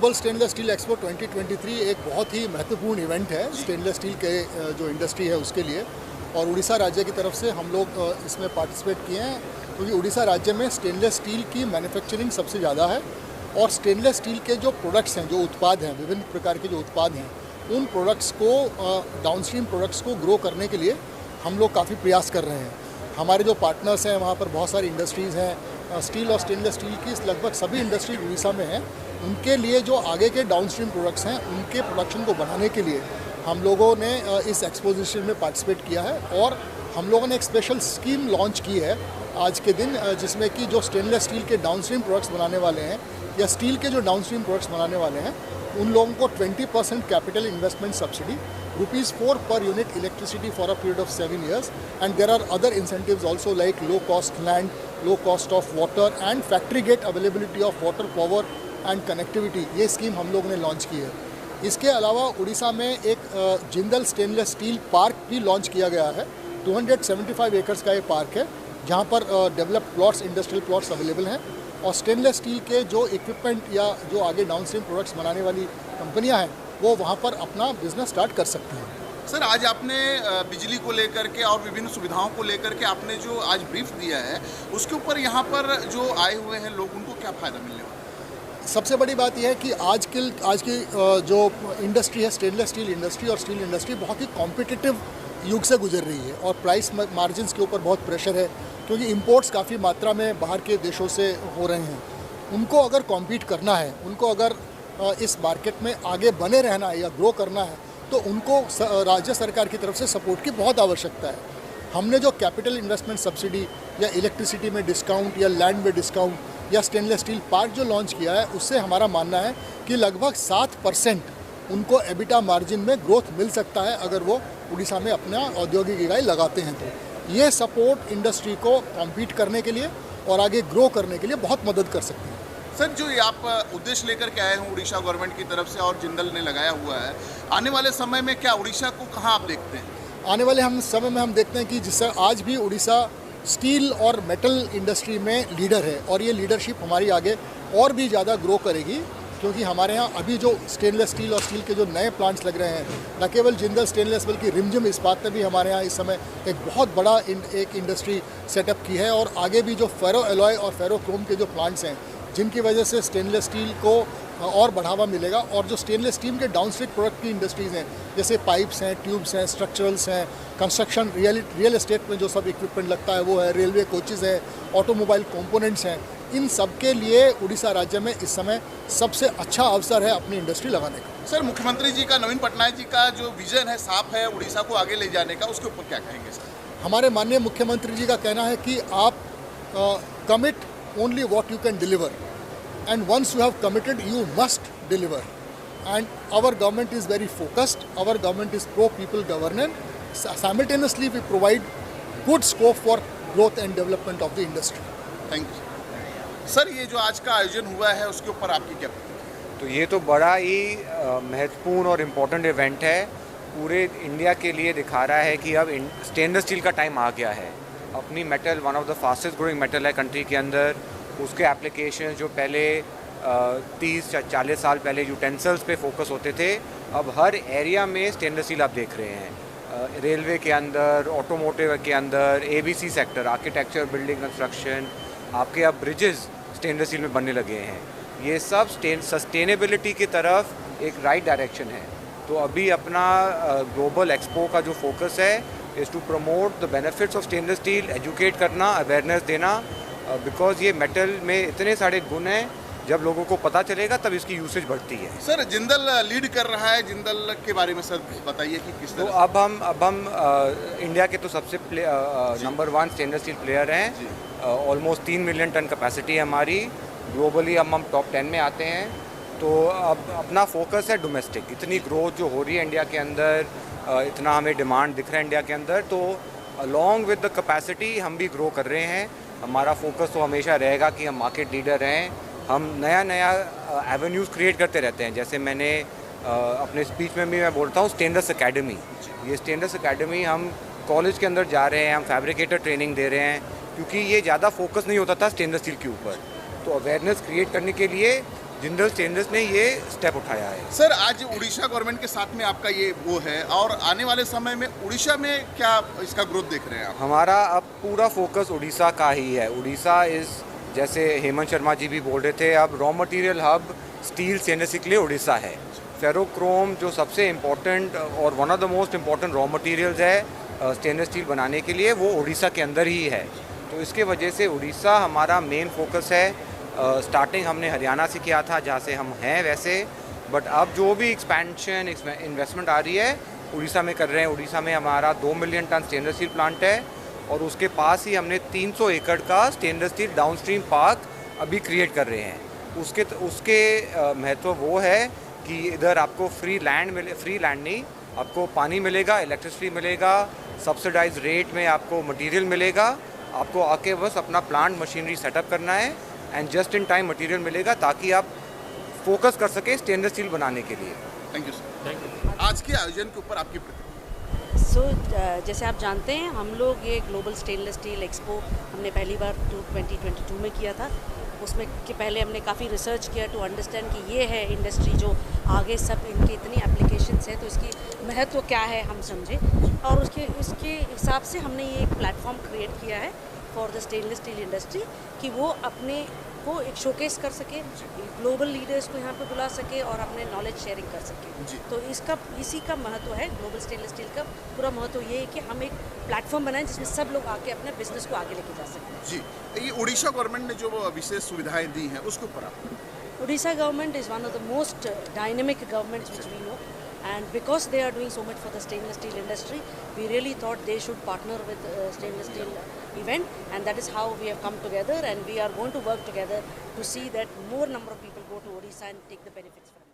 Global stainless steel expo 2023 एक बहुत ही महत्वपूर्ण इवेंट है स्टेनलेस स्टील के जो इंडस्ट्री है उसके लिए, और उड़ीसा राज्य की तरफ से हम लोग इसमें पार्टिसिपेट किए हैं क्योंकि उड़ीसा राज्य में स्टेनलेस स्टील की मैन्युफैक्चरिंग सबसे ज़्यादा है और स्टेनलेस स्टील के जो प्रोडक्ट्स हैं, जो उत्पाद हैं, विभिन्न प्रकार के जो उत्पाद हैं, उन प्रोडक्ट्स को डाउनस्ट्रीम प्रोडक्ट्स को ग्रो करने के लिए हम लोग काफ़ी प्रयास कर रहे हैं। हमारे जो पार्टनर्स हैं वहाँ पर बहुत सारी इंडस्ट्रीज़ हैं, स्टील और स्टेनलेस स्टील की लगभग सभी इंडस्ट्री उड़ीसा में हैं। उनके लिए जो आगे के डाउनस्ट्रीम प्रोडक्ट्स हैं उनके प्रोडक्शन को बढ़ाने के लिए हम लोगों ने इस एक्सपोजिशन में पार्टिसिपेट किया है और हम लोगों ने एक स्पेशल स्कीम लॉन्च की है आज के दिन, जिसमें कि जो स्टेनलेस स्टील के डाउनस्ट्रीम प्रोडक्ट्स बनाने वाले हैं या स्टील के जो डाउनस्ट्रीम प्रोडक्ट्स बनाने वाले हैं उन लोगों को 20% capital investment subsidy, ₹4 per unit electricity for a period of 7 years, and there are other incentives also like low cost land, low cost of water and factory gate availability of water, power and connectivity। ये scheme हम लोगों ने launch की है। इसके अलावा उड़ीसा में एक जिंदल स्टेनलेस स्टील पार्क भी लॉन्च किया गया है। 275 एकर्स का ये पार्क है जहाँ पर developed plots, industrial plots available हैं और स्टेनलेस स्टील के जो इक्विपमेंट या जो आगे डाउनस्ट्रीम प्रोडक्ट्स बनाने वाली कंपनियां हैं वो वहां पर अपना बिजनेस स्टार्ट कर सकती हैं। सर, आज आपने बिजली को लेकर के और विभिन्न सुविधाओं को लेकर के आपने जो आज ब्रीफ दिया है उसके ऊपर यहाँ पर जो आए हुए हैं लोग, उनको क्या फ़ायदा मिलने वाला है? सबसे बड़ी बात यह है कि आज की जो इंडस्ट्री है, स्टेनलेस स्टील इंडस्ट्री और स्टील इंडस्ट्री बहुत ही कॉम्पिटिटिव युग से गुजर रही है और प्राइस मार्जिन्स के ऊपर बहुत प्रेशर है क्योंकि इंपोर्ट्स काफ़ी मात्रा में बाहर के देशों से हो रहे हैं। उनको अगर कॉम्पीट करना है, उनको अगर इस मार्केट में आगे बने रहना है या ग्रो करना है तो उनको राज्य सरकार की तरफ से सपोर्ट की बहुत आवश्यकता है। हमने जो कैपिटल इन्वेस्टमेंट सब्सिडी या इलेक्ट्रिसिटी में डिस्काउंट या लैंड में डिस्काउंट या स्टेनलेस स्टील पार्क जो लॉन्च किया है उससे हमारा मानना है कि लगभग 7% उनको एबिटा मार्जिन में ग्रोथ मिल सकता है अगर वो उड़ीसा में अपना औद्योगिक इकाई लगाते हैं। तो ये सपोर्ट इंडस्ट्री को कॉम्पीट करने के लिए और आगे ग्रो करने के लिए बहुत मदद कर सकती है। सर, जो ये आप उद्देश्य लेकर के आए हैं उड़ीसा गवर्नमेंट की तरफ से और जिंदल ने लगाया हुआ है, आने वाले समय में क्या उड़ीसा को कहाँ आप देखते हैं? आने वाले समय में हम देखते हैं कि जिससे आज भी उड़ीसा स्टील और मेटल इंडस्ट्री में लीडर है और ये लीडरशिप हमारी आगे और भी ज़्यादा ग्रो करेगी क्योंकि हमारे यहाँ अभी जो स्टेनलेस स्टील और स्टील के जो नए प्लांट्स लग रहे हैं, न केवल जिंदल स्टेनलेस बल्कि रिमझिम इस्पात ने भी हमारे यहाँ इस समय एक बहुत बड़ा एक इंडस्ट्री सेटअप की है और आगे भी जो फेरो एलॉय और फेरो क्रोम के जो प्लांट्स हैं जिनकी वजह से स्टेनलेस स्टील को और बढ़ावा मिलेगा और जो स्टेनलेस स्टील के डाउनस्ट्रीम प्रोडक्ट की इंडस्ट्रीज़ हैं जैसे पाइप्स हैं, ट्यूब्स हैं, स्ट्रक्चरल्स हैं, कंस्ट्रक्शन, रियल एस्टेट में जो सब इक्विपमेंट लगता है वो है, रेलवे कोचेज़ हैं, ऑटोमोबाइल कंपोनेंट्स हैं, इन सब के लिए उड़ीसा राज्य में इस समय सबसे अच्छा अवसर है अपनी इंडस्ट्री लगाने का। सर, मुख्यमंत्री जी का, नवीन पटनायक जी का जो विजन है साफ है उड़ीसा को आगे ले जाने का, उसके ऊपर क्या कहेंगे सर? हमारे माननीय मुख्यमंत्री जी का कहना है कि आप commit only what you can deliver and once you have committed you must deliver, and our government is very focused, our government is pro people governance, simultaneously we provide good scope for growth and development of the industry। Thank you. Sir, ये जो आज का आयोजन हुआ है उसके ऊपर आपकी क्या प्रतिक्रिया? तो ये तो बड़ा ही महत्वपूर्ण और इम्पोर्टेंट इवेंट है, पूरे इंडिया के लिए दिखा रहा है कि अब स्टेनलेस स्टील का टाइम आ गया है। अपनी metal one of the fastest growing metal है कंट्री के अंदर, उसके एप्लीकेशन जो पहले 30-40 साल पहले यूटेंसिल्स पे फोकस होते थे, अब हर एरिया में स्टेनलेस स्टील आप देख रहे हैं। रेलवे के अंदर, ऑटोमोटिव के अंदर, ABC sector, architecture, building construction, आपके अब ब्रिजेस स्टेनलेस स्टील में बनने लगे हैं। ये सब सस्टेनेबिलिटी की तरफ एक राइट डायरेक्शन है। तो अभी अपना ग्लोबल एक्सपो का जो फोकस है is to promote the benefits of stainless steel, educate करना, अवेयरनेस देना, बिकॉज ये मेटल में इतने सारे गुण हैं, जब लोगों को पता चलेगा तब इसकी यूसेज बढ़ती है। सर, जिंदल लीड कर रहा है, जिंदल के बारे में सर बताइए कि किस तरह? तो अब हम इंडिया के तो सबसे नंबर 1 स्टेनलेस स्टील प्लेयर हैं। ऑलमोस्ट 3 मिलियन टन कैपेसिटी है हमारी, ग्लोबली अब हम टॉप 10 में आते हैं। तो अब अपना फोकस है डोमेस्टिक। इतनी ग्रोथ जो हो रही है इंडिया के अंदर, इतना हमें डिमांड दिख रहा है इंडिया के अंदर, तो अलॉन्ग विद द कैपेसिटी हम भी ग्रो कर रहे हैं। हमारा फोकस तो हमेशा रहेगा कि हम मार्केट लीडर हैं। हम नया एवेन्यूज़ क्रिएट करते रहते हैं। जैसे मैंने अपने स्पीच में भी मैं बोलता हूँ स्टेनलेस एकेडमी। ये स्टेनलेस एकेडमी हम कॉलेज के अंदर जा रहे हैं, हम फैब्रिकेटर ट्रेनिंग दे रहे हैं, क्योंकि ये ज़्यादा फोकस नहीं होता था स्टेनलेस स्टील के ऊपर। तो अवेयरनेस क्रिएट करने के लिए जिंदल स्टेनलेस ने ये स्टेप उठाया है। सर, आज उड़ीसा गवर्नमेंट के साथ में आपका ये वो है, और आने वाले समय में उड़ीसा में क्या इसका ग्रोथ देख रहे हैं आप? हमारा अब पूरा फोकस उड़ीसा का ही है। उड़ीसा इस, जैसे हेमंत शर्मा जी भी बोल रहे थे, अब raw material hub steel stainless के लिए उड़ीसा है। फेरोक्रोम जो सबसे इम्पोर्टेंट और one of the most important raw materials है स्टेनलेस स्टील बनाने के लिए, वो उड़ीसा के अंदर ही है। तो इसके वजह से उड़ीसा हमारा मेन फोकस है। स्टार्टिंग हमने हरियाणा से किया था, जहाँ से हम हैं वैसे, बट अब जो भी एक्सपेंशन इन्वेस्टमेंट आ रही है उड़ीसा में कर रहे हैं। उड़ीसा में हमारा 2 million ton stainless steel plant है, और उसके पास ही हमने 300 एकड़ का स्टेनलेस स्टील डाउनस्ट्रीम पार्क अभी क्रिएट कर रहे हैं। उसके महत्व वो है कि इधर आपको फ्री लैंड नहीं, आपको पानी मिलेगा, इलेक्ट्रिसिटी मिलेगा, सब्सिडाइज रेट में आपको मटेरियल मिलेगा। आपको आके बस अपना प्लांट मशीनरी सेटअप करना है and just in time material मिलेगा, ताकि आप फोकस कर सके स्टेनलेस स्टील बनाने के लिए। Thank you sir. Thank you. आज के आयोजन के ऊपर आपकी प्रतिक्रिया? जैसे आप जानते हैं, हम लोग ये ग्लोबल स्टेनलेस स्टील एक्सपो हमने पहली बार 2022 में किया था। उसमें कि पहले हमने काफ़ी रिसर्च किया टू अंडरस्टैंड कि ये है इंडस्ट्री जो आगे सब इनकी इतनी एप्लीकेशंस है, तो इसकी महत्व क्या है हम समझे, और इसके हिसाब से हमने ये एक प्लेटफॉर्म क्रिएट किया है for the stainless steel industry, कि वो अपने को एक शोकेस कर सके, ग्लोबल लीडर्स को यहाँ पे बुला सके और अपने नॉलेज शेयरिंग कर सके। तो इसी का महत्व है। ग्लोबल स्टेनलेस स्टील का पूरा महत्व ये है कि हम एक प्लेटफॉर्म बनाएं जिसमें सब लोग आके अपने बिजनेस को आगे लेके जा सकें। जी, ये उड़ीसा गवर्नमेंट ने जो विशेष सुविधाएं दी हैं उसके ऊपर आप? Odisha government is one of the most dynamic governments which we know, and because they are doing so much for the stainless steel industry, we really thought they should partner with stainless steel event, and that is how we have come together, and we are going to work together to see that more number of people go to Odisha and take the benefits from it.